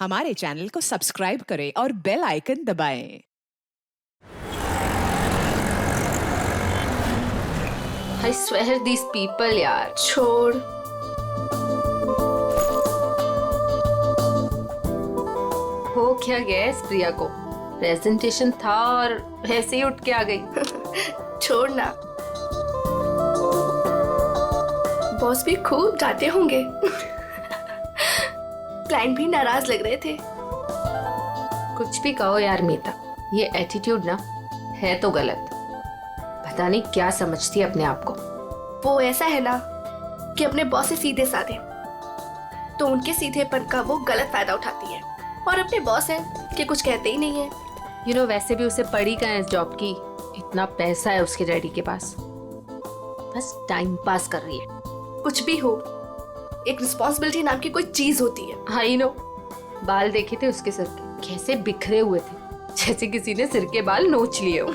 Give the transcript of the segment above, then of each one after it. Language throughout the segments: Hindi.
हमारे चैनल को सब्सक्राइब करें और बेल आइकन दबाएं। I swear these people यार छोड़। हो क्या गया इस प्रिया को? प्रेजेंटेशन था और ऐसे ही उठ के आ गई। छोड़ ना, बॉस भी खूब डांटे होंगे। क्लाइंट भी नाराज लग रहे थे। कुछ भी कहो यार मीता, ये एटीट्यूड ना है तो गलत। पता नहीं क्या समझती है अपने आप को। वो ऐसा है ना कि अपने बॉस से सीधे साधे, तो उनके सीधेपन का वो गलत फायदा उठाती है। और अपने बॉस है कि कुछ कहते ही नहीं है। वैसे भी उसे पड़ी कहाँ है इस जॉब की? इतना पैसा है उसके डैडी के पास, बस टाइम पास कर रही है। कुछ भी हो, एक रिस्पॉन्सिबिलिटी नाम की कोई चीज होती है। आई नो, बाल देखे थे उसके सर के, कैसे बिखरे हुए थे, जैसे किसी ने सिर के बाल नोच लिए हो।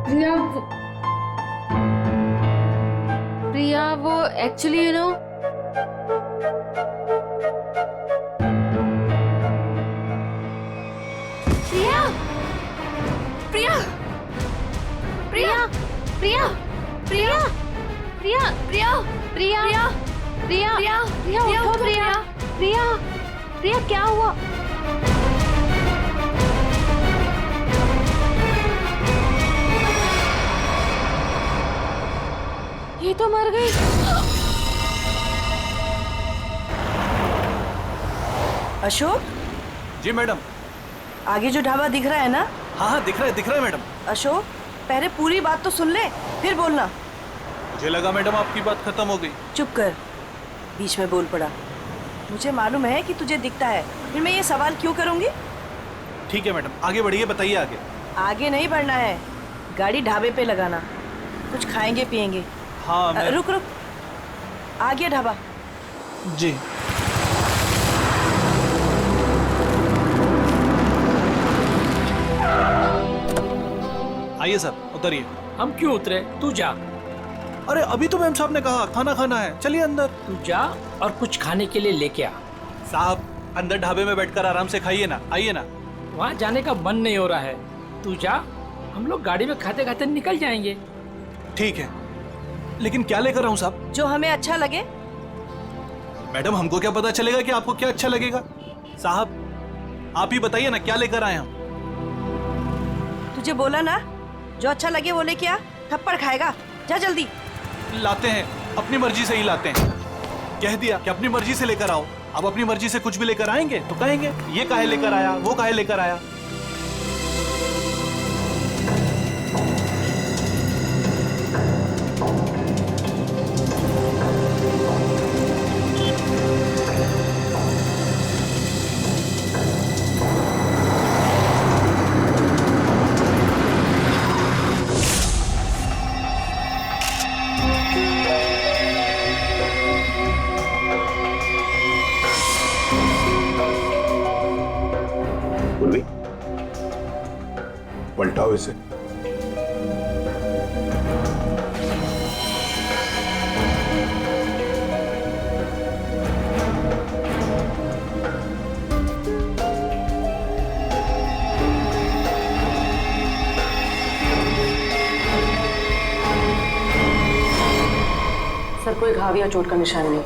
प्रिया, प्रिया वो एक्चुअली प्रिया, प्रिया, प्रिया, प्रिया, प्रिया, प्रिया, प्रिया, प्रिया, प्रिया, प्रिया, प्रिया, प्रिया, उठो प्रिया, प्रिया, प्रिया क्या हुआ? ये तो मर गई। अशोक, जी मैडम। आगे जो ढाबा दिख रहा है ना? हाँ दिख रहा है मैडम। अशोक, पहले पूरी बात तो सुन ले, फिर बोलना। मुझे लगा मैडम आपकी बात खत्म हो गई। चुप कर, बीच में बोल पड़ा। मुझे मालूम है कि तुझे दिखता है, फिर मैं ये सवाल क्यों करूंगी? ठीक है मैडम, आगे बढ़िए, बताइए आगे। आगे नहीं बढ़ना है, गाड़ी ढाबे पे लगाना, कुछ खाएंगे पिएंगे। हाँ मैं... रुक रुक, आ गया ढाबा। जी। आइए सर, उतरिए। हम क्यों उतरे? तू जा। अरे अभी तो मैम साहब ने कहा खाना खाना है, चलिए अंदर। तू जा और कुछ खाने के लिए लेके आ। साहब अंदर ढाबे में बैठकर आराम से खाइए ना, आइए ना। वहाँ जाने का मन नहीं हो रहा है, तू जा, हम लोग गाड़ी में खाते खाते निकल जाएंगे। ठीक है, लेकिन क्या लेकर आऊँ साहब? जो हमें अच्छा लगे। मैडम हमको क्या पता चलेगा कि आपको क्या अच्छा लगेगा? साहब आप ही बताइए ना, क्या लेकर आए हम? तुझे बोला ना, जो अच्छा लगे वो लेके आ, थप्पड़ खाएगा। जा जल्दी। लाते हैं, अपनी मर्जी से ही लाते हैं। कह दिया कि अपनी मर्जी से लेकर आओ। अब अपनी मर्जी से कुछ भी लेकर आएंगे तो कहेंगे ये काहे लेकर आया, वो काहे लेकर आया। पलटाओ इसे। सर, कोई घाव या चोट का निशान नहीं।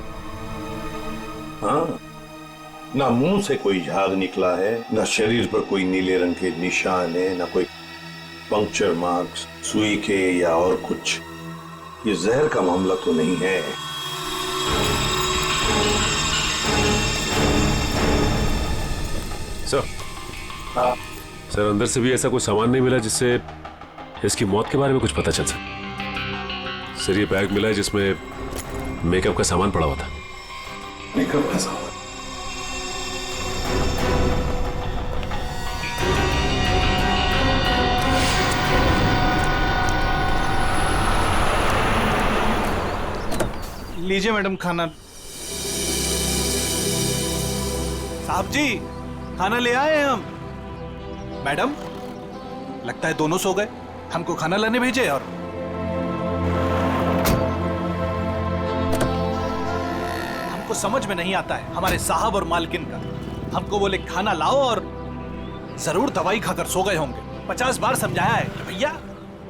हाँ, ना मुंह से कोई झाग निकला है, ना शरीर पर कोई नीले रंग के निशान है, ना कोई पंक्चर मार्क्स, सुई के या और कुछ। ये जहर का मामला तो नहीं है। सर, हाँ, सर अंदर से भी ऐसा कोई सामान नहीं मिला जिससे इसकी मौत के बारे में कुछ पता चल सके। सर ये बैग मिला है जिसमें मेकअप का सामान पड़ा हुआ था। मेकअप का सामान? लीजिए मैडम खाना। साहब जी खाना ले आए हैं हम। मैडम लगता है दोनों सो गए, हमको खाना लाने भेजे। और हमको समझ में नहीं आता है हमारे साहब और मालकिन का। हमको बोले खाना लाओ और जरूर दवाई खाकर सो गए होंगे। 50 बार समझाया है कि भैया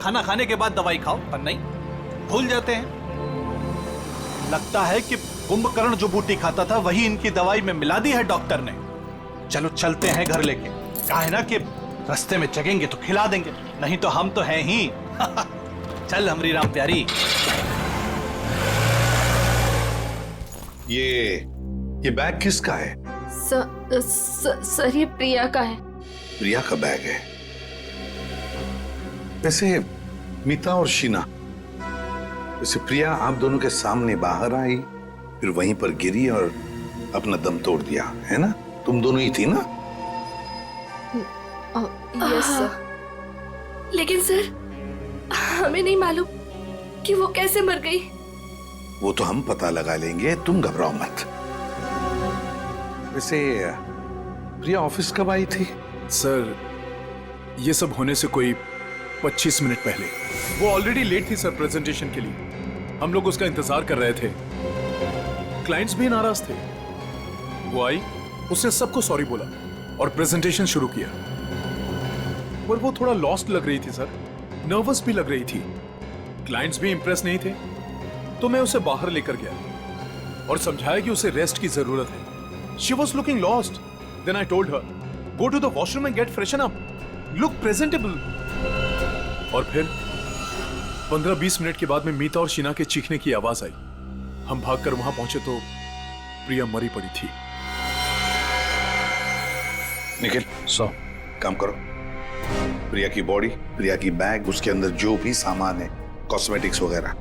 खाना खाने के बाद दवाई खाओ, पर नहीं, भूल जाते हैं। लगता है कि कुंभकर्ण जो बूटी खाता था वही इनकी दवाई में मिला दी है डॉक्टर ने। चलो चलते हैं घर लेके। कहा है ना कि रास्ते में जगेंगे तो खिला देंगे, नहीं तो हम तो हैं ही। चल हमरी राम प्यारी। ये बैग किसका है? सर ये प्रिया का है। प्रिया का बैग है? वैसे मीता और शीना, वैसे प्रिया आप दोनों के सामने बाहर आई, फिर वहीं पर गिरी और अपना दम तोड़ दिया, है ना? तुम दोनों ही थी ना? Yes sir. लेकिन सर हमें नहीं मालूम कि वो कैसे मर गई। वो तो हम पता लगा लेंगे, तुम घबराओ मत। वैसे प्रिया ऑफिस कब आई थी? सर ये सब होने से कोई 25 मिनट पहले। वो ऑलरेडी लेट थी सर प्रेजेंटेशन के लिए। हम लोग उसका इंतजार कर रहे थे। क्लाइंट्स भी नाराज थे। वो आई, उसने सबको सॉरी बोला और प्रेजेंटेशन शुरू किया। पर वो थोड़ा लॉस्ट लग रही थी सर, नर्वस भी लग रही थी। क्लाइंट्स भी इंप्रेस नहीं थे, तो मैं उसे बाहर लेकर गया और समझाया कि उसे रेस्ट की जरूरत है। She was looking lost. Then I told her, go to the washroom and get freshen up, look presentable. और फिर 15-20 मिनट के बाद में मीता और शीना के चीखने की आवाज आई। हम भागकर वहां पहुंचे तो प्रिया मरी पड़ी थी। निखिल, काम करो। प्रिया की बॉडी, प्रिया की बैग, उसके अंदर जो भी सामान है, कॉस्मेटिक्स वगैरह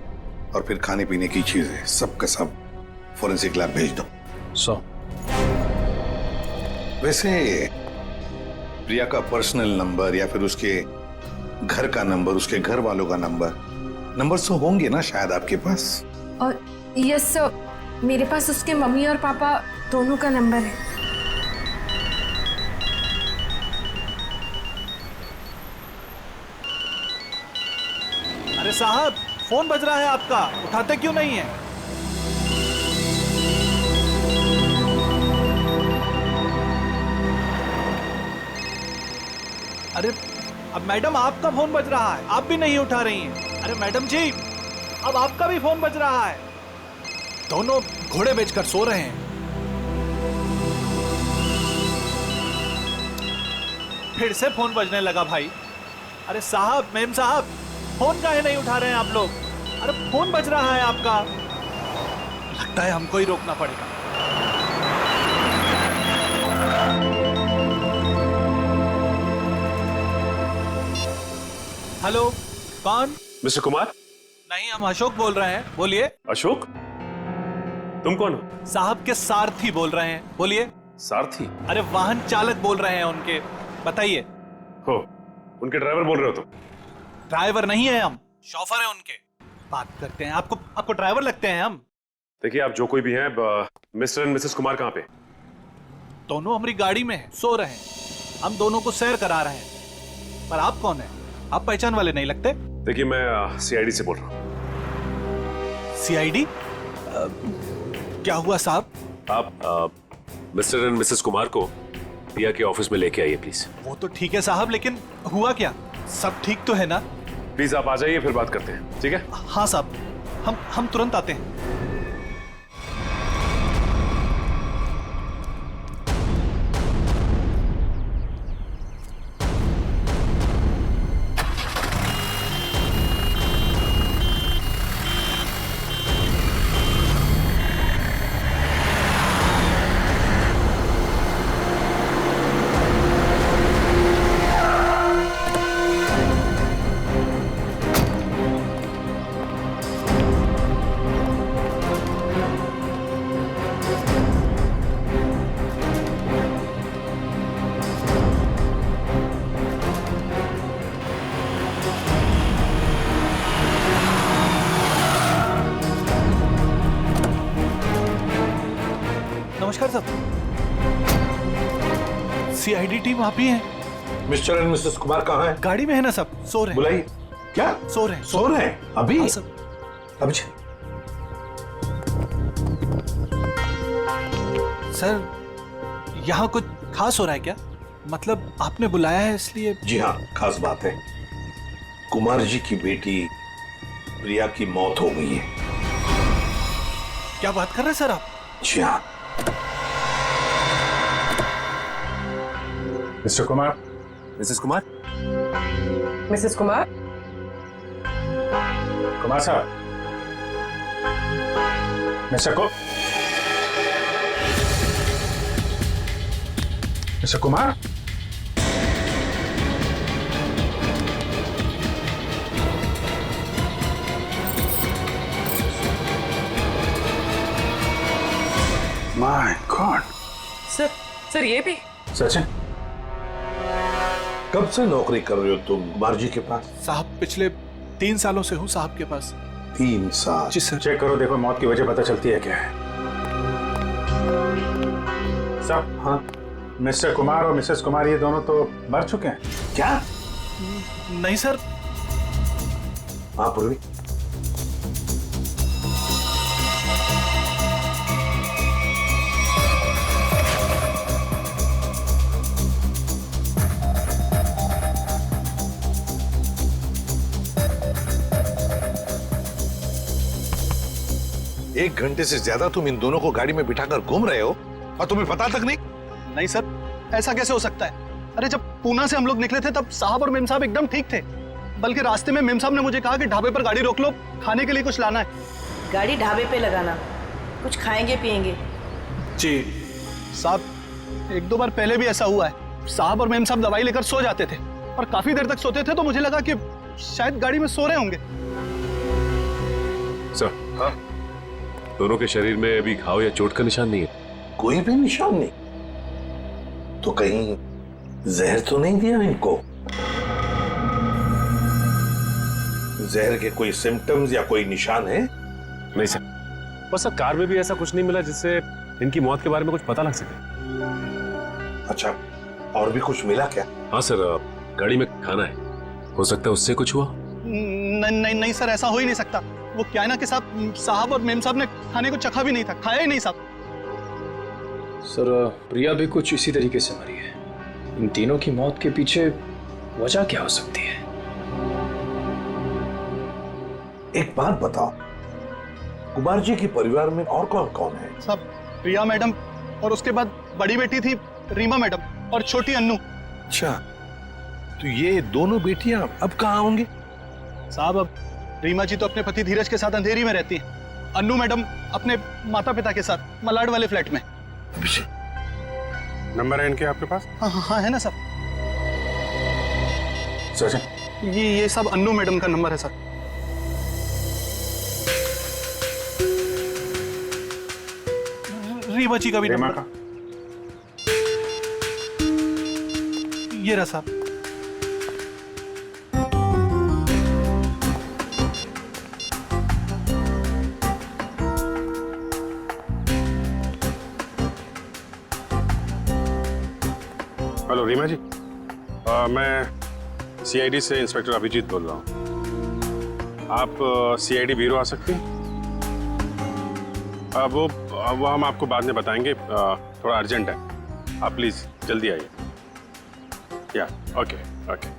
और फिर खाने पीने की चीजें, सब का सब फोरेंसिक लैब भेज दो। वैसे प्रिया का पर्सनल नंबर या फिर उसके घर का नंबर, उसके घर वालों का नंबर तो होंगे ना शायद आपके पास? और यस सर, मेरे पास उसके मम्मी और पापा दोनों का नंबर है। अरे साहब फोन बज रहा है आपका, उठाते क्यों नहीं है? अरे अब मैडम आपका फोन बज रहा है, आप भी नहीं उठा रही हैं। अरे मैडम जी अब आपका भी फोन बज रहा है। दोनों घोड़े बेचकर सो रहे हैं। फिर से फोन बजने लगा भाई। अरे साहब, मेम साहब, फोन काहे नहीं उठा रहे हैं आप लोग? अरे फोन बज रहा है आपका। लगता है हमको ही रोकना पड़ेगा। हेलो, कौन? मिस्टर कुमार? नहीं, हम अशोक बोल रहे हैं, बोलिए। अशोक? तुम कौन हो? साहब के सारथी बोल रहे हैं, बोलिए। सारथी? अरे वाहन चालक बोल रहे हैं उनके, बताइए। हो, उनके ड्राइवर बोल रहे हो तुम? ड्राइवर नहीं है हम, शॉफर है उनके। बात करते हैं, आपको ड्राइवर लगते हैं हम। देखिए आप जो कोई भी हैं, मिस्टर एंड मिसेस कुमार कहाँ पे? दोनों हमारी गाड़ी में हैं, सो रहे हैं। हम दोनों को सैर करा रहे हैं। पर आप कौन हैं? आप पहचान वाले नहीं लगते। देखिए मैं सीआईडी से बोल रहा हूँ। सीआईडी? क्या हुआ साहब? आप मिस्टर एंड मिसेस कुमार को प्रिया के ऑफिस में लेके आइए प्लीज। वो तो ठीक है साहब, लेकिन हुआ क्या? सब ठीक तो है ना? प्लीज आप आ जाइए, फिर बात करते हैं, ठीक है? हाँ साहब, हम तुरंत आते हैं। नमस्कार साहब। सीआईडी टीम आप ही हैं? मिस्टर एंड मिसेस कुमार कहाँ हैं? गाड़ी में है ना साहब, सो रहे हैं। बुलाइए। क्या सो रहे हैं? सो रहे हैं अभी? हाँ साहब। अभी सर यहाँ कुछ खास हो रहा है क्या? मतलब आपने बुलाया है इसलिए? जी हाँ, खास बात है। कुमार जी की बेटी प्रिया की मौत हो गई है। क्या बात कर रहे हैं सर आप? जी हाँ। Mr Kumar. Mrs Kumar. Mrs Kumar. Kumar साहब। Mr Kumar. My God. Sir ये भी? सचिन, कब से नौकरी कर रहे हो तुम कुमार जी के पास? साहब पिछले 3 सालों से हूँ साहब के पास। 3 साल? जी सर। चेक करो, देखो मौत की वजह पता चलती है क्या है। साहब, हाँ। मिस्टर कुमार और मिसेस कुमार ये दोनों तो मर चुके हैं। क्या? नहीं सर। हाँ पूर्वी। एक घंटे से ज्यादा तुम इन दोनों को गाड़ी में बिठाकर घूम रहे हो और तुम्हें पता तक नहीं? नहीं सर, ऐसा कैसे हो सकता है? अरे जब पूना से हम लोग निकले थे तब साहब और मेम साहब एकदम ठीक थे। बल्कि रास्ते में मेम साहब ने मुझे कहा कि ढाबे पर गाड़ी रोक लो, खाने के लिए कुछ लाना है। गाड़ी ढाबे पे लगाना, कुछ खाएंगे पिएंगे। जी साहब, 1-2 बार पहले भी ऐसा हुआ है। साहब और मेम साहब दवाई लेकर सो जाते थे और काफी देर तक सोते थे, तो मुझे लगा कि शायद गाड़ी में सो रहे होंगे। सर, हाँ? दोनों के शरीर में अभी घाव या चोट का निशान नहीं है? कोई भी निशान नहीं? तो कहीं जहर तो नहीं दिया इनको? जहर के कोई सिम्टम्स या कोई निशान है? नहीं सर, बस सर कार में भी ऐसा कुछ नहीं मिला जिससे इनकी मौत के बारे में कुछ पता लग सके। अच्छा, और भी कुछ मिला क्या? हाँ सर, गाड़ी में खाना है, हो सकता है उससे कुछ हुआ। नहीं सर, ऐसा हो ही नहीं सकता। वो क्या है ना कि साहब और मेम साहब ने खाने को चखा भी नहीं था, खाया ही नहीं साहब। सर प्रिया भी कुछ इसी तरीके से मरी है। इन तीनों की मौत के पीछे वजह क्या हो सकती है? एक बात बताओ, कुमार जी के परिवार में और कौन कौन है? साहब प्रिया मैडम और उसके बाद बड़ी बेटी थी रीमा मैडम और छोटी अन्नू। अच्छा, तो ये दोनों बेटियां अब कहाँ होंगी? साहब अब रीमा जी तो अपने पति धीरज के साथ अंधेरी में रहती हैं। अन्नू मैडम अपने माता पिता के साथ मलाड वाले फ्लैट में। नंबर है इनके आपके पास? हाँ है ना सर। सचिन, ये सब अन्नू मैडम का नंबर है सर। रीमा जी का भी नंबर का। ये रहा साहब। हेलो रीमा जी, मैं सीआईडी से इंस्पेक्टर अभिजीत बोल रहा हूँ। आप सीआईडी ब्यूरो आ सकती हैं? वो हम आपको बाद में बताएंगे, थोड़ा अर्जेंट है। आप प्लीज़ जल्दी आइए। या ओके ओके।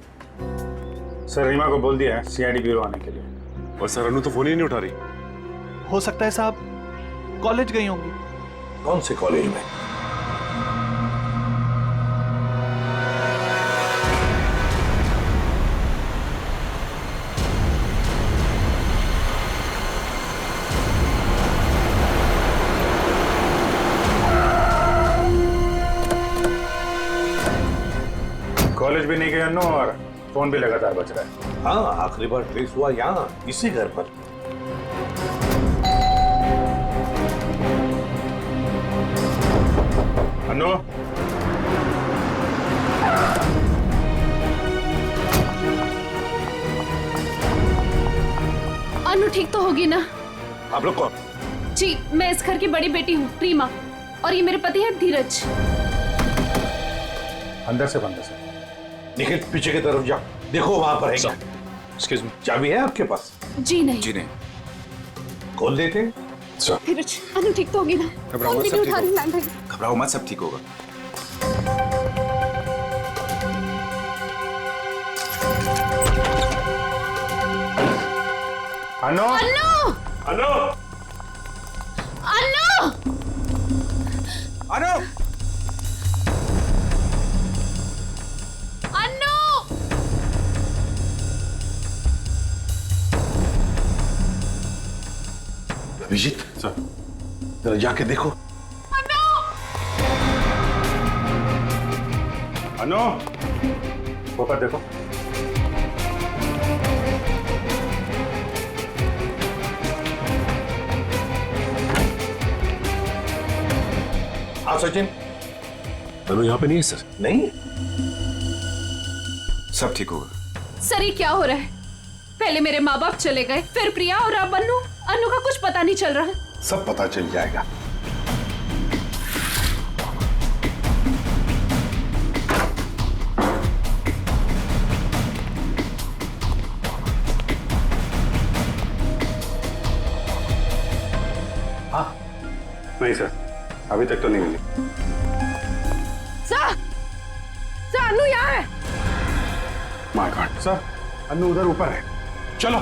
सर रीमा को बोल दिया है सीआईडी ब्यूरो आने के लिए। और सर अनु तो फोन ही नहीं उठा रही। हो सकता है साहब कॉलेज गई होंगी। कौन से कॉलेज में? कॉलेज भी नहीं गए अन्नू और फोन भी लगातार बज रहा है। हाँ, आखिरी बार ट्रेस हुआ यहाँ, इसी घर पर। अन्नू, अनु ठीक तो होगी ना? आप लोग कौन? जी मैं इस घर की बड़ी बेटी हूँ रीमा। और ये मेरे पति हैं धीरज। अंदर से बंद है। निखिल पीछे की तरफ जाओ, देखो वहां पर है क्या। एक्सक्यूज मी, चाबी है आपके पास? जी नहीं। जी नहीं। खोल देते। धीरज, अनु ठीक तो होगी ना? घबराओ मत, सब ठीक होगा। घबराओ मत, सब ठीक होगा। अनु! अनु! अनु! अनु! अनु! अनु! अभिजीत सर, जरा जाके देखो। अनु! ऊपर देखो। हाँ सचिन। अनु यहाँ पे नहीं है सर। नहीं, सब ठीक होगा। सर ये क्या हो रहा है? पहले मेरे माँ बाप चले गए, फिर प्रिया और अब अनु। अनु का कुछ पता नहीं चल रहा है। सब पता चल जाएगा। हाँ? नहीं सर, अभी तक तो नहीं मिली। सर! सर अनु यहाँ है। माय गॉड सर, अनु उधर ऊपर है। चलो।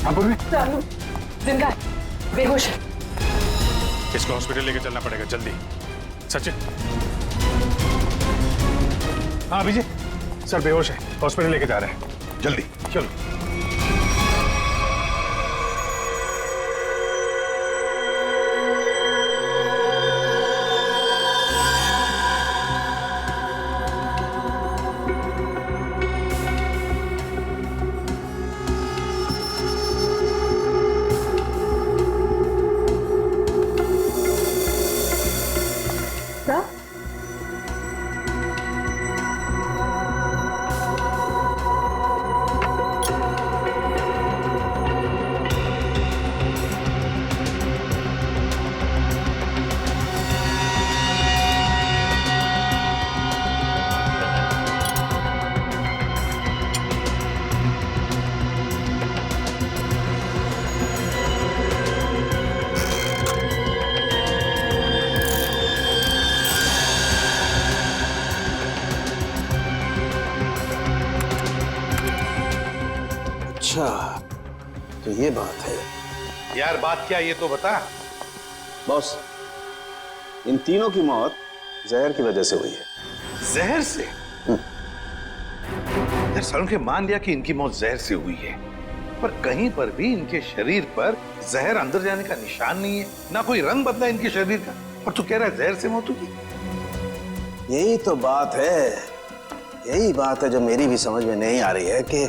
हाँ पूर्वी, अनु जिंदा है, बेहोश है। इसको हॉस्पिटल लेके चलना पड़ेगा जल्दी। सचिन। हाँ अभिजीत, सर बेहोश है, हॉस्पिटल लेके जा रहे हैं। जल्दी चलो। अच्छा, तो ये बात है। यार, बात क्या ये तो बता। बॉस, इन तीनों की मौत जहर की वजह से हुई है। जहर से? यार सरुण के मान लिया कि इनकी मौत जहर से हुई है, पर कहीं पर भी इनके शरीर पर जहर अंदर जाने का निशान नहीं है, ना कोई रंग बदला इनके शरीर का, और तू कह रहा है जहर से मौत हुई। यही तो बात है, यही बात है जो मेरी भी समझ में नहीं आ रही है कि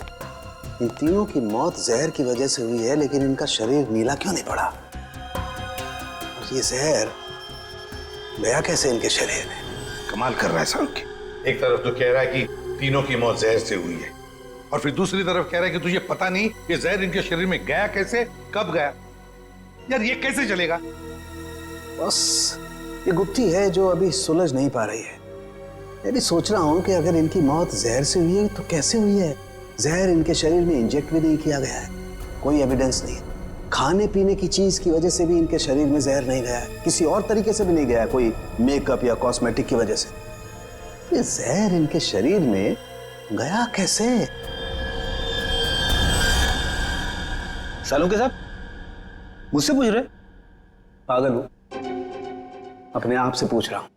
इन तीनों की मौत जहर की वजह से हुई है, लेकिन इनका शरीर नीला क्यों नहीं पड़ा? और ये जहर गया कैसे इनके शरीर में? कमाल कर रहा है सरुण के। एक तरफ तो कह रहा है कि तीनों की मौत जहर से हुई है, और फिर दूसरी तरफ कह रहा है कि तुझे पता नहीं ये जहर इनके शरीर में गया कैसे, कब गया। यार ये कैसे चलेगा? बस ये गुत्थी है जो अभी सुलझ नहीं पा रही है। मैं भी सोच रहा हूं कि अगर इनकी मौत जहर से हुई है तो कैसे हुई है? जहर इनके शरीर में इंजेक्ट भी नहीं किया गया है, कोई एविडेंस नहीं। खाने पीने की चीज की वजह से भी इनके शरीर में जहर नहीं गया है, किसी और तरीके से भी नहीं गया है, कोई मेकअप या कॉस्मेटिक की वजह से। ये जहर इनके शरीर में गया कैसे? सालों के साहब मुझसे पूछ रहे? पागल हूं, अपने आप से पूछ रहा हूं।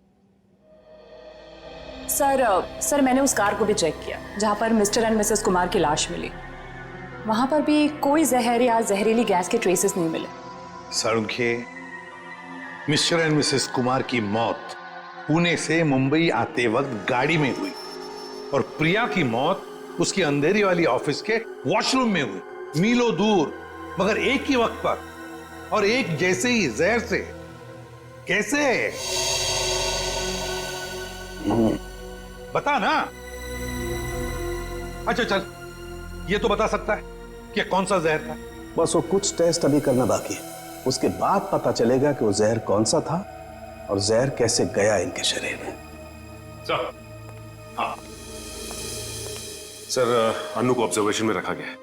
सर मैंने उस कार को भी चेक किया जहां पर मिस्टर एंड मिसेस कुमार की लाश मिली। वहां पर भी कोई जहर या जहरीली गैस के ट्रेसेस नहीं मिले। सरुण के, मिस्टर एंड मिसेस कुमार की मौत पुणे से मुंबई आते वक्त गाड़ी में हुई, और प्रिया की मौत उसकी अंधेरी वाली ऑफिस के वॉशरूम में हुई, मीलों दूर, मगर एक ही वक्त पर और एक जैसे ही जहर से। कैसे? बता ना। अच्छा चल, ये तो बता सकता है कि कौन सा जहर था। बस वो कुछ टेस्ट अभी करना बाकी है, उसके बाद पता चलेगा कि वो जहर कौन सा था और जहर कैसे गया इनके शरीर में। सर, हाँ सर, अनु को ऑब्जर्वेशन में रखा गया है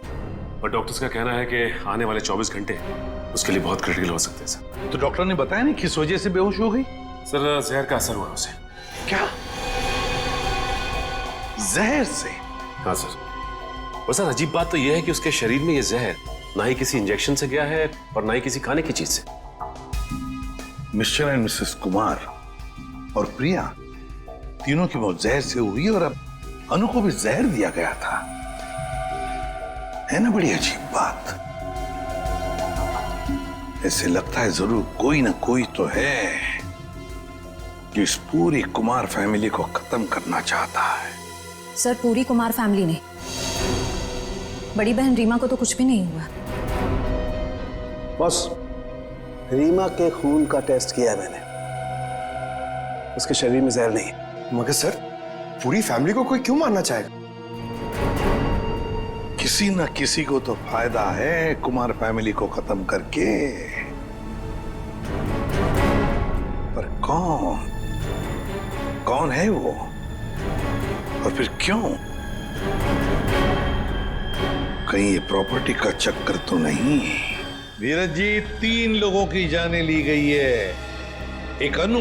और डॉक्टर्स का कहना है कि आने वाले 24 घंटे उसके लिए बहुत क्रिटिकल हो सकते हैं सर। तो डॉक्टर ने बताया नहीं किस वजह से बेहोश हो गई? सर, जहर का असर हुआ उसे। क्या? जहर से? हाँ सर। और सर, अजीब बात तो यह है कि उसके शरीर में यह जहर ना ही किसी इंजेक्शन से गया है और ना ही किसी खाने की चीज से। मिस्टर एंड मिसेस कुमार और प्रिया तीनों की मौत जहर से हुई और अब अनु को भी जहर दिया गया था। है ना बड़ी अजीब बात। ऐसे लगता है जरूर कोई ना कोई तो है जो इस पूरी कुमार फैमिली को खत्म करना चाहता है। सर, पूरी कुमार फैमिली ने, बड़ी बहन रीमा को तो कुछ भी नहीं हुआ। बस रीमा के खून का टेस्ट किया है मैंने, उसके शरीर में जहर नहीं है। मगर सर, पूरी फैमिली को कोई क्यों मारना चाहेगा? किसी न किसी को तो फायदा है कुमार फैमिली को खत्म करके, पर कौन है वो और फिर क्यों? कहीं ये प्रॉपर्टी का चक्कर तो नहीं? धीरज जी, 3 लोगों की जानें ली गई है। एक अनु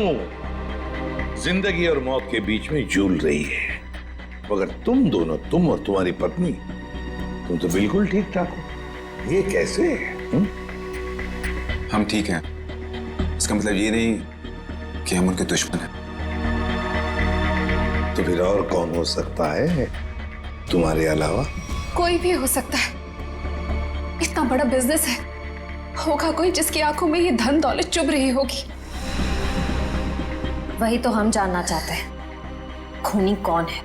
जिंदगी और मौत के बीच में झूल रही है, मगर तुम दोनों, तुम और तुम्हारी पत्नी, तुम तो बिल्कुल ठीक ठाक हो। ये कैसे? हम ठीक हैं, इसका मतलब ये नहीं कि हम उनके दुश्मन हैं। तो फिर और कौन हो सकता है तुम्हारे अलावा? कोई भी हो सकता है। इतना बड़ा बिजनेस है, होगा कोई जिसकी आंखों में ये धन दौलत चुभ रही होगी। वही तो हम जानना चाहते हैं, खूनी कौन है?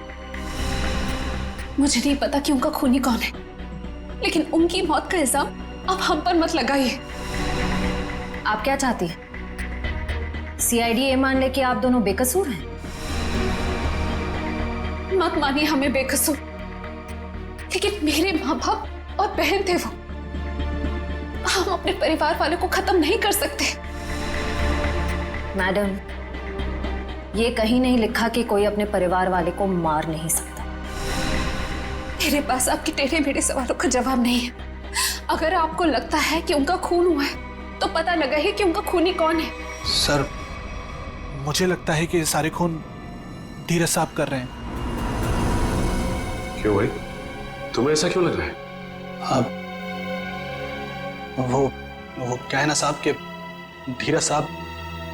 मुझे नहीं पता कि उनका खूनी कौन है, लेकिन उनकी मौत का इल्जाम अब हम पर मत लगाइए। आप क्या चाहती हैं? सीआईडी ये मान ले कि आप दोनों बेकसूर हैं? मत मानिए हमें बेकसूर, लेकिन मेरे माँ बाप और बहन थे वो। हम अपने परिवार वालों को खत्म नहीं कर सकते। मैडम, ये कहीं नहीं लिखा कि कोई अपने परिवार वाले को मार नहीं सकता। मेरे पास आपके टेढ़े मेढ़े सवालों का जवाब नहीं है। अगर आपको लगता है कि उनका खून हुआ है, तो पता लगा है कि उनका खूनी कौन है। सर, मुझे लगता है कि ये सारे खून धीरज साहब कर रहे हैं। क्यों भाई, तुम्हें ऐसा क्यों लग रहा है? अब वो क्या है ना साहब के धीरज साहब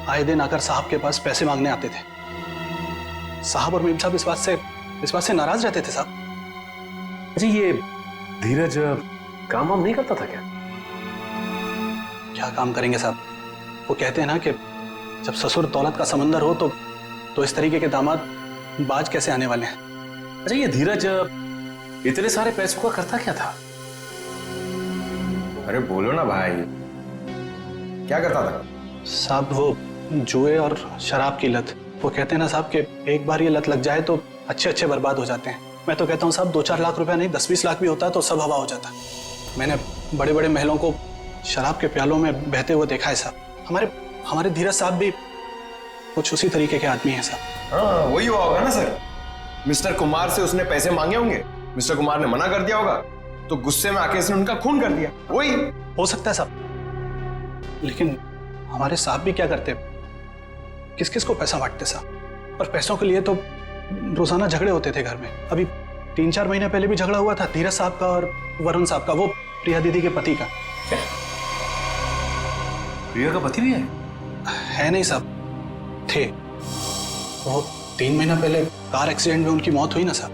आए दिन आकर साहब के पास पैसे मांगने आते थे। साहब और मीम साहब इस बात से नाराज रहते थे साहब। अच्छा, ये धीरज काम वाम नहीं करता था क्या? क्या काम करेंगे साहब? वो कहते हैं ना कि जब ससुर दौलत का समंदर हो तो इस तरीके के दामाद बाज कैसे आने वाले हैं। अच्छा, ये धीरज इतने सारे पैसों का करता क्या था? अरे बोलो ना भाई, क्या करता था? साहब, वो जुए और शराब की लत। वो कहते हैं ना साहब कि एक बार ये लत लग जाए तो अच्छे बर्बाद हो जाते हैं। मैं तो कहता हूँ साहब, 2-4 लाख रुपया नहीं, 10-20 लाख भी होता है तो सब हवा हो जाता। मैंने बड़े बड़े महलों को शराब के प्यालों में बहते हुए देखा है साहब। हमारे धीरज साहब भी कुछ उसी तरीके के आदमी हैं साहब। हाँ, वही हुआ होगा ना सर। मिस्टर कुमार से उसने पैसे मांगे होंगे, मिस्टर कुमार ने मना कर दिया होगा, तो गुस्से में आके उसने उनका खून कर दिया। वही हो सकता है साहब, लेकिन हमारे साहब भी क्या करते? किस किस को पैसा बांटते साहब, और पैसों के लिए तो रोजाना झगड़े होते थे घर में। अभी 3-4 महीने पहले भी झगड़ा हुआ था धीरज साहब का और वरुण साहब का, वो प्रिया दीदी के पति का। प्रिया का पति भी है नहीं साहब, थे। वो 3 महीना पहले कार एक्सीडेंट में उनकी मौत हुई ना साहब।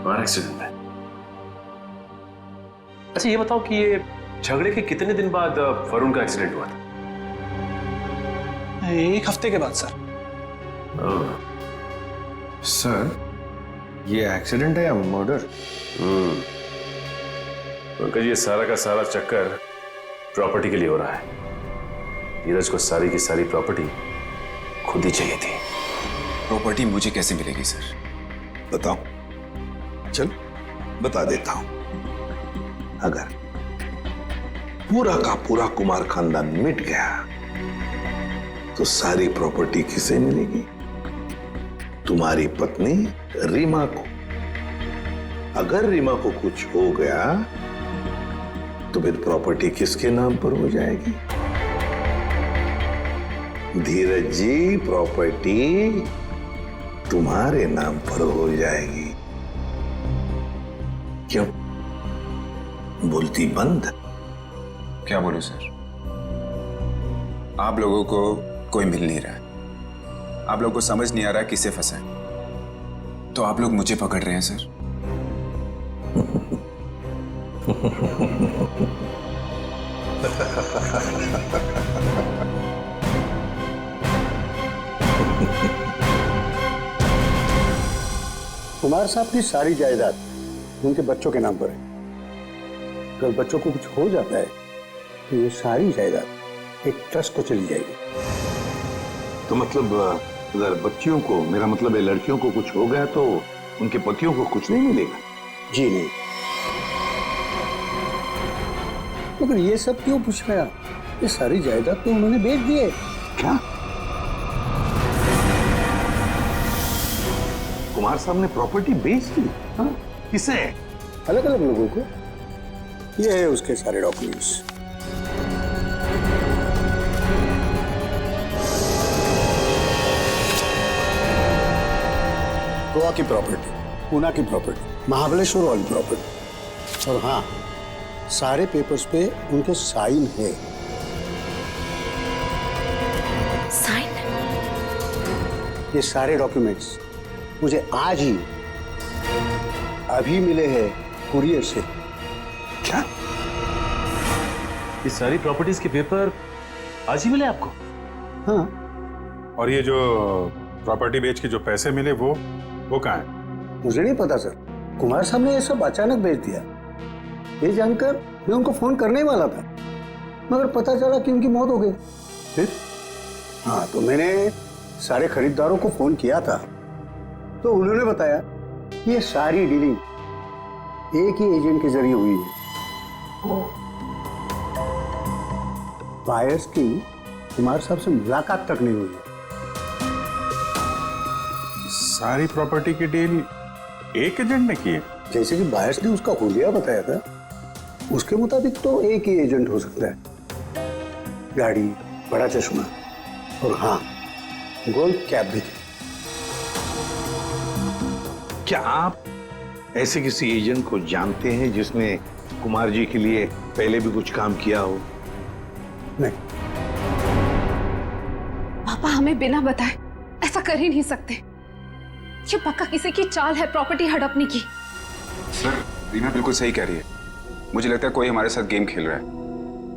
कार एक्सीडेंट में? अच्छा, ये बताओ कि ये झगड़े के कितने दिन बाद वरुण का एक्सीडेंट हुआ था? 1 हफ्ते के बाद सर। सर, ये एक्सीडेंट है या मर्डर? पंकज, ये सारा का सारा चक्कर प्रॉपर्टी के लिए हो रहा है। धीरज को सारी की सारी प्रॉपर्टी खुद ही चाहिए थी। प्रॉपर्टी मुझे कैसे मिलेगी सर? बताओ, चल बता देता हूं। अगर पूरा का पूरा कुमार खानदान मिट गया तो सारी प्रॉपर्टी किसे मिलेगी? तुम्हारी पत्नी रीमा को। अगर रीमा को कुछ हो गया तो फिर प्रॉपर्टी किसके नाम पर हो जाएगी? धीरज जी, प्रॉपर्टी तुम्हारे नाम पर हो जाएगी। क्यों बोलती बंद? क्या बोलूं सर? आप लोगों को कोई मिल नहीं रहा है, आप लोगों को समझ नहीं आ रहा किससे फंसा है, तो आप लोग मुझे पकड़ रहे हैं सर। कुमार साहब की सारी जायदाद उनके बच्चों के नाम पर है। अगर बच्चों को कुछ हो जाता है तो ये सारी जायदाद एक ट्रस्ट को चली जाएगी। तो मतलब अगर बच्चियों को, मेरा मतलब है लड़कियों को कुछ हो गया तो उनके पतियों को कुछ नहीं मिलेगा? जी नहीं। मगर ये सब क्यों पूछ रहे हैं? ये सारी जायदाद तो उन्होंने बेच दी है। क्या? कुमार साहब ने प्रॉपर्टी बेच दी? हाँ? किसे? अलग अलग लोगों को। ये है उसके सारे डॉक्यूमेंट्स। गोवा की प्रॉपर्टी, पूना की प्रॉपर्टी, महाबलेश्वर वाली प्रॉपर्टी, और हाँ, सारे पेपर्स पे उनके साइन है। साइन? ये सारे डॉक्यूमेंट्स मुझे आज ही अभी मिले हैं कुरियर से। क्या? ये सारी प्रॉपर्टीज के पेपर आज ही मिले आपको? हाँ। और ये जो प्रॉपर्टी बेच के जो पैसे मिले वो कहाँ है? मुझे नहीं पता सर, कुमार साहब ने ये सब अचानक भेज दिया। ये जानकर मैं उनको फोन करने वाला था, मगर पता चला कि उनकी मौत हो गई। फिर हाँ, तो मैंने सारे खरीदारों को फोन किया था, तो उन्होंने बताया कि ये सारी डीलिंग एक ही एजेंट के जरिए हुई है। बायर्स की कुमार साहब से मुलाकात तक नहीं हुई है। सारी प्रॉपर्टी की डील एक एजेंट ने की है? जैसे कि बायर्स ने उसका हुलिया बताया था, उसके मुताबिक तो एक ही एजेंट हो सकता है। गाड़ी, बड़ा चश्मा और हाँ, गोल्ड कैप भी थी। क्या आप ऐसे किसी एजेंट को जानते हैं जिसने कुमार जी के लिए पहले भी कुछ काम किया हो? नहीं। पापा हमें बिना बताए ऐसा कर ही नहीं सकते। ये पक्का किसी की चाल है प्रॉपर्टी हड़पने की। सर, रीना बिल्कुल सही कह रही है। मुझे लगता है कोई हमारे साथ गेम खेल रहा है।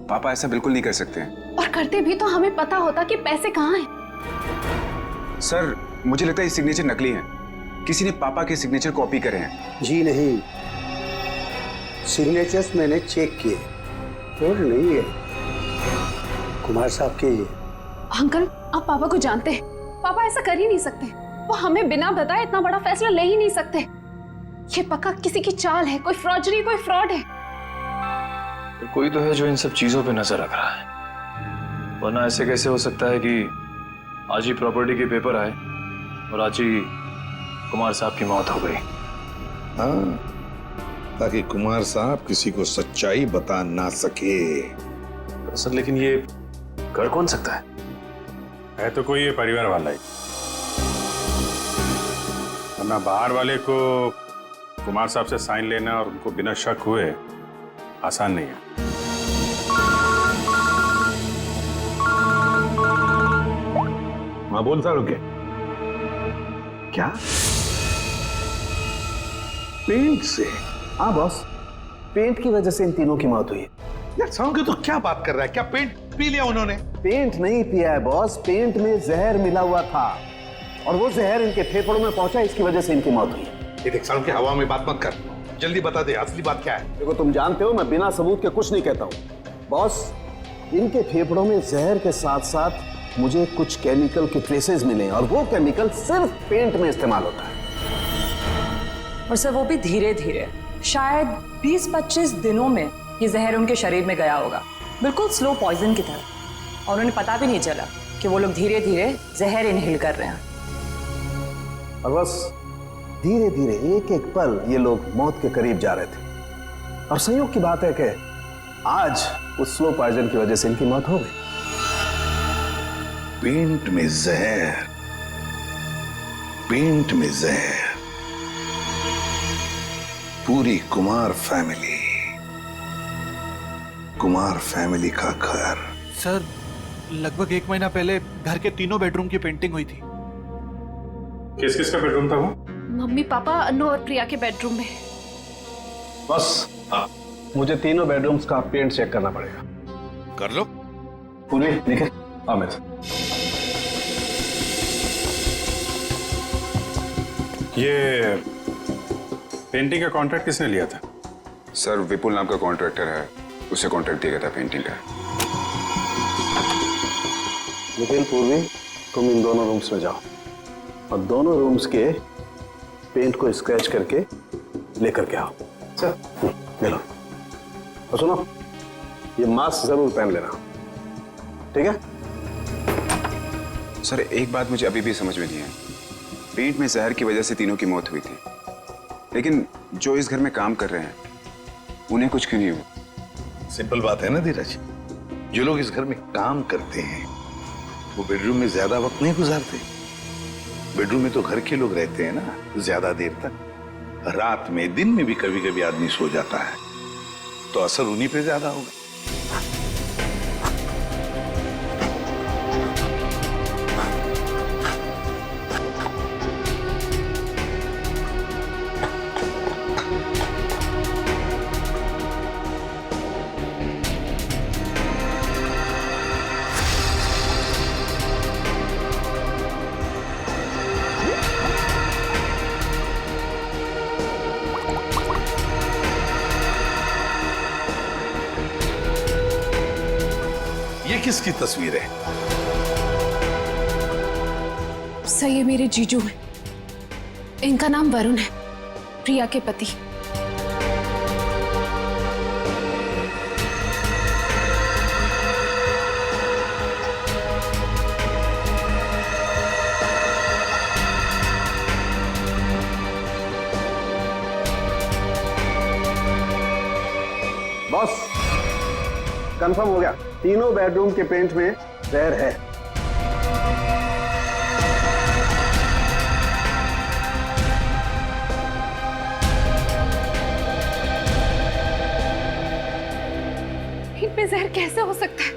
पापा ऐसा बिल्कुल नहीं कर सकते हैं। और करते भी तो हमें पता होता कि पैसे कहाँ हैं। सर, मुझे लगता है ये सिग्नेचर नकली है। किसी ने पापा के सिग्नेचर कॉपी करे हैं। जी नहीं, सिग्नेचर्स मैंने चेक किए और नहीं है कुमार साहब के ये। अंकल, आप पापा को जानते हैं। पापा ऐसा कर ही नहीं सकते। वो हमें बिना बताए इतना बड़ा फैसला ले ही नहीं सकते। ये पक्का किसी की चाल है, कोई फ्रॉडरी, कोई फ्रॉड है। तो कोई तो है जो इन सब चीजों पे नजर रख रहा है, वरना ऐसे कैसे हो सकता है कि आज ही प्रॉपर्टी के पेपर आए और आज ही कुमार साहब की मौत हो गई। हाँ, ताकि कुमार साहब किसी को सच्चाई बता ना सके। सर, लेकिन ये कर कौन सकता है तो कोई ये परिवार वाला ही, वरना बाहर वाले को कुमार साहब से साइन लेना और उनको बिना शक हुए आसान नहीं है। हाँ, बोल सारू क्या? पेंट से? हाँ बॉस, पेंट की वजह से इन तीनों की मौत हुई है। यार सारू तो क्या बात कर रहा है? क्या पेंट पी लिया उन्होंने? पेंट नहीं पिया है बॉस, पेंट में जहर मिला हुआ था और वो जहर इनके फेफड़ों में पहुंचा, इसकी वजह से इनकी मौत हुई। ये देख सारू, की हवा में बात मत कर, जल्दी बता दे असली बात क्या है। देखो, तुम जानते हो मैं बिना सबूत के कुछ नहीं कहता हूँ। बॉस, इनके फेफड़ों में जहर के साथ साथ मुझे कुछ केमिकल के ट्रेसेस मिले और वो केमिकल सिर्फ पेंट में इस्तेमाल होता है। और सर, वो भी धीरे धीरे, शायद 20-25 दिनों में ये जहर उनके शरीर में गया होगा। बिल्कुल स्लो पॉइजन की तरह, और उन्हें पता भी नहीं चला कि वो लोग धीरे धीरे जहर इनहेल कर रहे हैं। और बस धीरे धीरे एक एक पल ये लोग मौत के करीब जा रहे थे। और संयोग की बात है कि आज उस स्लो पॉइजन की वजह से इनकी मौत हो गई। पेंट में जहर, पेंट में जहर, पूरी कुमार फैमिली का घर। सर, लगभग 1 महीना पहले घर के तीनों बेडरूम की पेंटिंग हुई थी। किस किस का बेडरूम था वो? मम्मी, पापा, अनु और प्रिया के बेडरूम में। बस हाँ, मुझे तीनों बेडरूम्स का पेंट चेक करना पड़ेगा। कर लो। पूरी निखिल, अमित। ये पेंटिंग का कॉन्ट्रैक्ट किसने लिया था? सर, विपुल नाम का कॉन्ट्रैक्टर है, उसे कॉन्ट्रैक्ट दिया गया था पेंटिंग का। निखिल, पूर्वी, तुम इन दोनों रूम्स में जाओ और दोनों रूम्स के पेंट को स्क्रैच करके लेकर के आओ। सर, ले लो। और सुनो, ये मास्क जरूर पहन लेना, ठीक है? सर, एक बात मुझे अभी भी समझ में नहीं आई। पेंट में जहर की वजह से तीनों की मौत हुई थी, लेकिन जो इस घर में काम कर रहे हैं उन्हें कुछ क्यों नहीं हुआ? सिंपल बात है ना धीरज, जो लोग इस घर में काम करते हैं वो बेडरूम में ज्यादा वक्त नहीं गुजारते। बेडरूम में तो घर के लोग रहते हैं ना ज्यादा देर तक। रात में, दिन में भी कभी कभी आदमी सो जाता है, तो असर उन्हीं पे ज्यादा होगा। किसकी तस्वीर है? सर, ये मेरे जीजू हैं। इनका नाम वरुण है, प्रिया के पति। बॉस, कंफर्म हो गया, तीनों बेडरूम के पेंट में जहर है। इनमें जहर कैसे हो सकता है?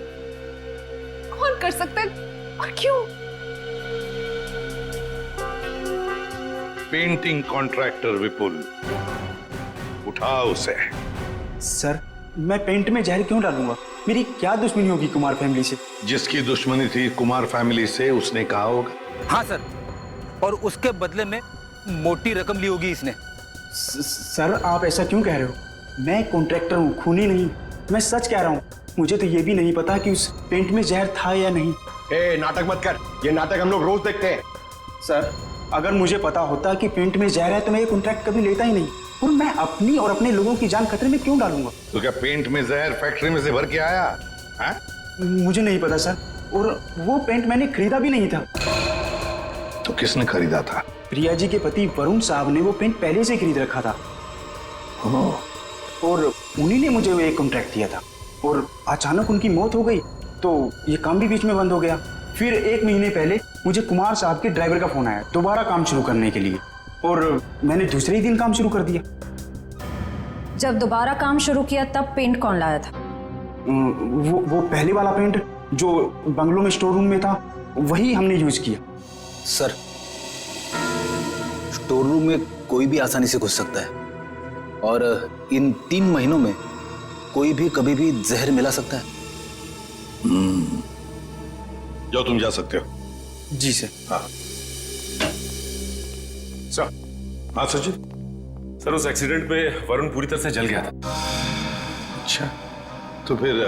कौन कर सकता है और क्यों? पेंटिंग कॉन्ट्रैक्टर विपुल, उठाओ उसे। सर, मैं पेंट में जहर क्यों डालूंगा? मेरी क्या दुश्मनी होगी कुमार फैमिली से? जिसकी दुश्मनी थी कुमार फैमिली से उसने कहा होगा। हाँ सर, और उसके बदले में मोटी रकम ली होगी इसने। सर, आप ऐसा क्यों कह रहे हो? मैं कॉन्ट्रैक्टर हूँ, खूनी नहीं। मैं सच कह रहा हूँ। मुझे तो ये भी नहीं पता कि उस पेंट में जहर था या नहीं। नाटक मत कर, ये नाटक हम लोग रोज देखते हैं। सर, अगर मुझे पता होता कि पेंट में जहर है तो मैं ये कॉन्ट्रैक्ट कभी लेता ही नहीं। और मैं अपनी और अपने लोगों की जान खतरे में क्यों डालूंगा? तो क्या पेंट में जहर फैक्ट्री में से भर के आया है? मुझे नहीं पता सर, और वो पेंट मैंने खरीदा भी नहीं था। तो किसने खरीदा था? प्रिया जी के पति वरुण साहब ने वो पेंट पहले से खरीद रखा था। और उन्हीं ने मुझे वो एक कॉन्ट्रैक्ट दिया था। और अचानक उनकी मौत हो गई तो ये काम भी बीच में बंद हो गया। फिर 1 महीने पहले मुझे कुमार साहब के ड्राइवर का फोन आया दोबारा काम शुरू करने के लिए, और मैंने दूसरे ही दिन काम शुरू कर दिया। जब दोबारा काम शुरू किया तब पेंट कौन लाया था? वो पहले वाला पेंट जो बंगलों में स्टोर रूम में था, वही हमने यूज किया। सर, स्टोर रूम में कोई भी आसानी से घुस सकता है, और इन 3 महीनों में कोई भी कभी भी जहर मिला सकता है। जाओ, तुम जा सकते हो। जी सर। हाँ सर। हाँ सचिन। सर, उस एक्सीडेंट में वरुण पूरी तरह से जल गया था। अच्छा, तो फिर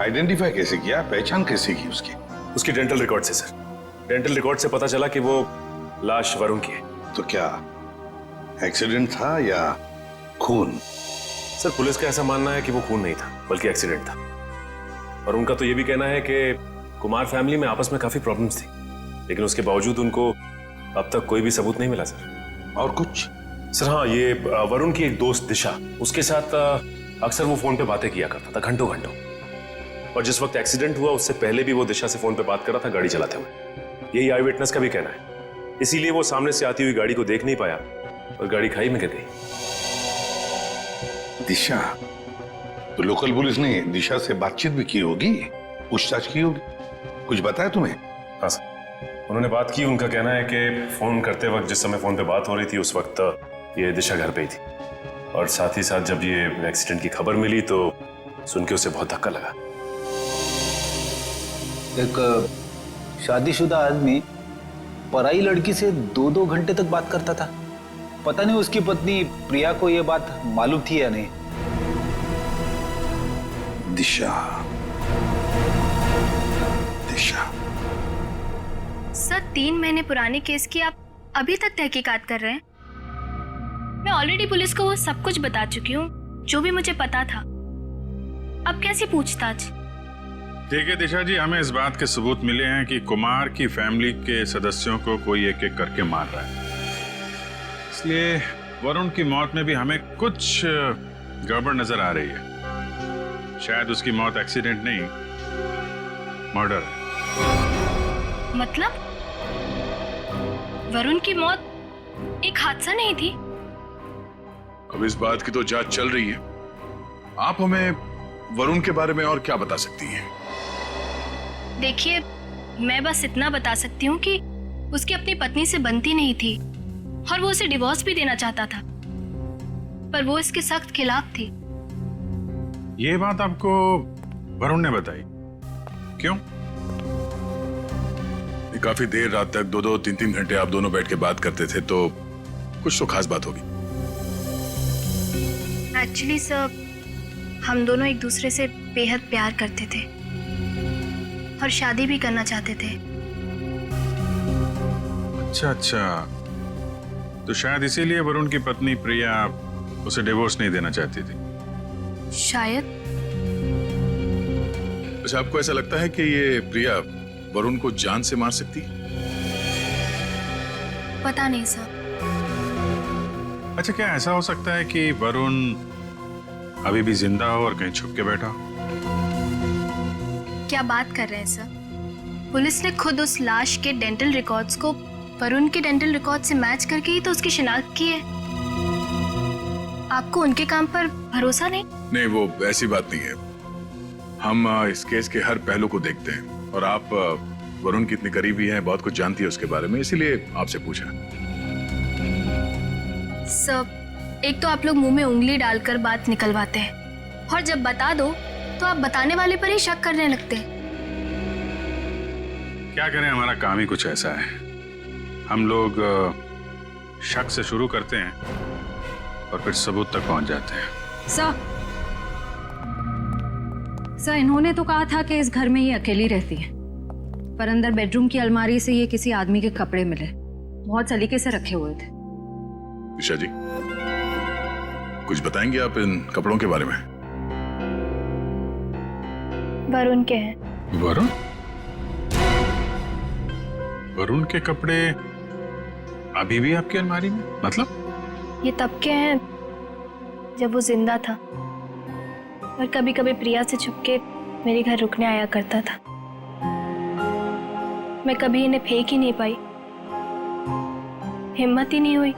आइडेंटिफाई कैसे किया, पहचान कैसे की उसकी? उसकी डेंटल रिकॉर्ड से सर। डेंटल रिकॉर्ड से पता चला कि वो लाश वरुण की है। तो क्या एक्सीडेंट था या खून? सर, पुलिस का ऐसा मानना है कि वो खून नहीं था बल्कि एक्सीडेंट था। और उनका तो ये भी कहना है कि कुमार फैमिली में आपस में काफी प्रॉब्लम्स थी, लेकिन उसके बावजूद उनको अब तक कोई भी सबूत नहीं मिला सर। और कुछ? सर हाँ, ये वरुण की एक दोस्त दिशा, उसके साथ अक्सर वो फोन पे बातें किया करता था घंटों घंटों, और जिस वक्त एक्सीडेंट हुआ उससे पहले भी वो दिशा से फोन पे बात कर रहा था गाड़ी चलाते हुए। यही आई विटनेस का भी कहना है। इसीलिए वो सामने से आती हुई गाड़ी को देख नहीं पाया और गाड़ी खाई में गिर गई। दिशा, तो लोकल पुलिस ने दिशा से बातचीत भी की होगी, पूछताछ की होगी, कुछ बताया तुम्हें? हाँ सर, उन्होंने बात की। उनका कहना है कि फोन करते वक्त जिस समय फोन पे बात हो रही थी उस वक्त ये दिशा घर पे ही थी, और साथ ही साथ जब ये एक्सीडेंट की खबर मिली तो सुन के उसे बहुत धक्का लगा। एक शादीशुदा आदमी पराई लड़की से 2-2 घंटे तक बात करता था। पता नहीं उसकी पत्नी प्रिया को यह बात मालूम थी या नहीं। दिशा, दिशा। सर 3 महीने पुराने केस की आप अभी तक तहकीकात कर रहे हैं? मैं ऑलरेडी पुलिस को वो सब कुछ बता चुकी हूँ जो भी मुझे पता था। अब कैसी पूछताछ? ठीक है दिशा जी, हमें इस बात के सबूत मिले हैं कि कुमार की फैमिली के सदस्यों को कोई एक एक करके मार रहा है, इसलिए वरुण की मौत में भी हमें कुछ गड़बड़ नजर आ रही है। शायद उसकी मौत एक्सीडेंट नहीं, मर्डर है। मतलब वरुण की मौत एक हादसा नहीं थी? अब इस बात की तो जांच चल रही है। आप हमें वरुण के बारे में और क्या बता सकती हैं? देखिए, मैं बस इतना बता सकती हूँ कि उसकी अपनी पत्नी से बनती नहीं थी और वो उसे डिवोर्स भी देना चाहता था, पर वो इसके सख्त खिलाफ थी। ये बात आपको वरुण ने बताई? क्यों? काफी देर रात तक 2-2, 3-3 घंटे आप दोनों बैठ के बात करते थे, तो कुछ तो खास बात होगी। एक्चुअली सर, हम दोनों एक दूसरे से बेहद प्यार करते थे और शादी भी करना चाहते थे। अच्छा अच्छा, तो शायद इसीलिए वरुण की पत्नी प्रिया उसे डिवोर्स नहीं देना चाहती थी। शायद। अच्छा, आपको ऐसा लगता है कि ये प्रिया वरुण को जान से मार सकती? पता नहीं सर। अच्छा, क्या ऐसा हो सकता है कि वरुण अभी भी जिंदा हो और कहीं छुप के बैठा हो? क्या बात कर रहे हैं सर? पुलिस ने खुद उस लाश के डेंटल रिकॉर्ड्स को वरुण के डेंटल रिकॉर्ड से मैच करके ही तो उसकी शिनाख्त की है। आपको उनके काम पर भरोसा नहीं? नहीं, वो ऐसी बात नहीं है। हम इस केस के हर पहलू को देखते हैं, और आप वरुण की इतनी करीबी हैं, बहुत कुछ जानती है उसके बारे में, इसीलिए आपसे पूछा। सब एक तो आप लोग मुंह में उंगली डालकर बात निकलवाते हैं, और जब बता दो तो आप बताने वाले पर ही शक करने लगते हैं। क्या करें, हमारा काम ही कुछ ऐसा है। हम लोग शक से शुरू करते हैं और फिर सबूत तक पहुंच जाते हैं। सर, इन्होंने तो कहा था कि इस घर में ये अकेली रहती है, पर अंदर बेडरूम की अलमारी से ये किसी आदमी के कपड़े मिले, बहुत सलीके से रखे हुए थे। दिशा जी, कुछ बताएंगे आप इन कपड़ों के बारे में? वरुण के हैं। वरुण? वरुण के कपड़े अभी भी आपकी अलमारी में? मतलब? ये तब के हैं जब वो जिंदा था और कभी कभी प्रिया से छुपके मेरे घर रुकने आया करता था। मैं कभी इन्हें फेंक ही नहीं पाई, हिम्मत ही नहीं हुई।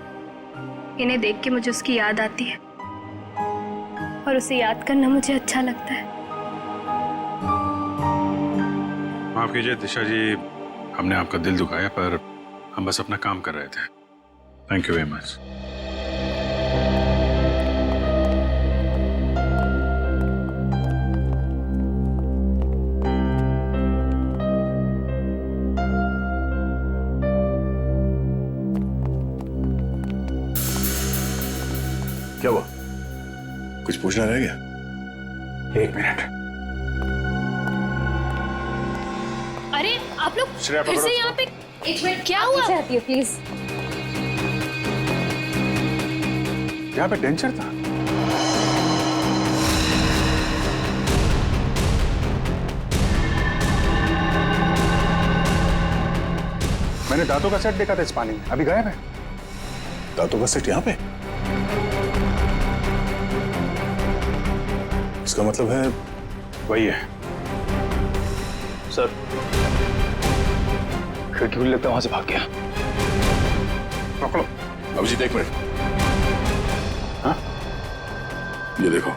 इन्हें देख के मुझे उसकी याद आती है और उसे याद करना मुझे अच्छा लगता है। माफ कीजिए दिशा जी, हमने आपका दिल दुखाया, पर हम बस अपना काम कर रहे थे। Thank you very much. क्या हुआ? कुछ पूछना रह गया? 1 मिनट। अरे आप लोग श्रेया, फिर पकड़ो से यहाँ पे? एक मिनट, क्या हुआ? आती है प्लीज। यहाँ पे डेंचर था? मैंने दांतों का सेट देखा था इस पानी में, अभी गायब है। दांतों का सेट यहाँ पे? इसका मतलब है वही है। सर, खिड़की खुली लगता है, वहां से भाग गया। पकड़ो अभिजीत, एक मिनट। हाँ, ये देखो।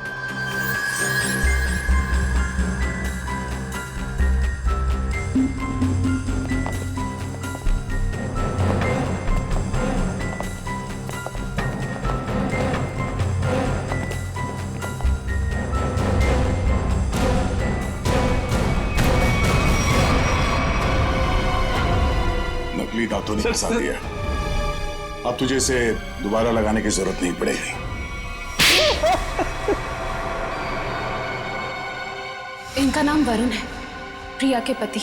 नकली दांतों ने फंसा दिया। अब तुझे इसे दोबारा लगाने की जरूरत नहीं पड़ेगी। इनका नाम वरुण है, प्रिया के पति।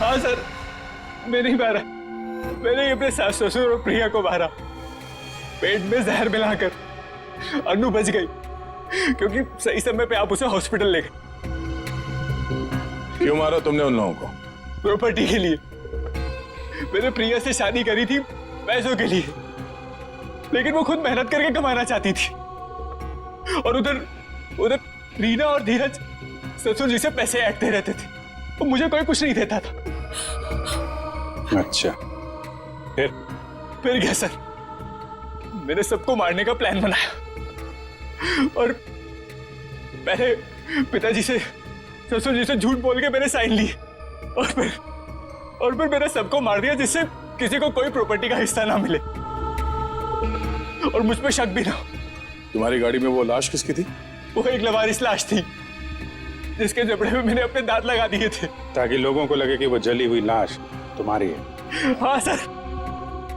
हाँ सर, मैं नहीं मारा। मैंने अपने सास ससुर और प्रिया को मारा। पेट में जहर मिलाकर। अनु बच गई क्योंकि सही समय पे आप उसे हॉस्पिटल ले गए। क्यों मारा तुमने उन लोगों को? प्रॉपर्टी के लिए। मैंने प्रिया से शादी करी थी पैसों के लिए, लेकिन वो खुद मेहनत करके कमाना चाहती थी। और उधर रीना और धीरज ससुर जी से पैसे ऐंठते रहते थे। और मुझे कोई कुछ नहीं देता था। अच्छा, फिर क्या सर, मैंने सबको मारने का प्लान बनाया और पहले पिताजी से ससुर जी से झूठ बोल के मैंने साइन लिए और फिर मैंने सबको मार दिया जिससे किसी को कोई प्रॉपर्टी का हिस्सा ना मिले और मुझ पे शक भी ना हो। तुम्हारी गाड़ी में वो लाश किसकी थी? वो एक लवारिस लाश थी जिसके जबड़े में मैंने अपने दांत लगा दिए थे ताकि लोगों को लगे कि वो जली हुई लाश तुम्हारी है। हाँ सर,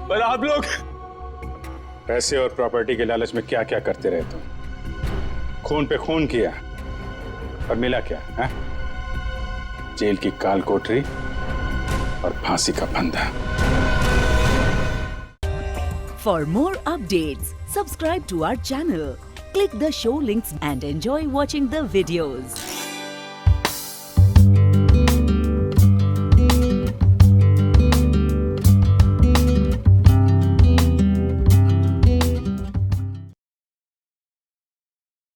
पर आप लोग पैसे और प्रॉपर्टी के लालच में क्या क्या करते रहे तुम। खून पे खून किया और मिला क्या है? जेल की काल कोठरी और फांसी का फंदा। For more updates, subscribe to our channel, click the show links and enjoy watching the videos.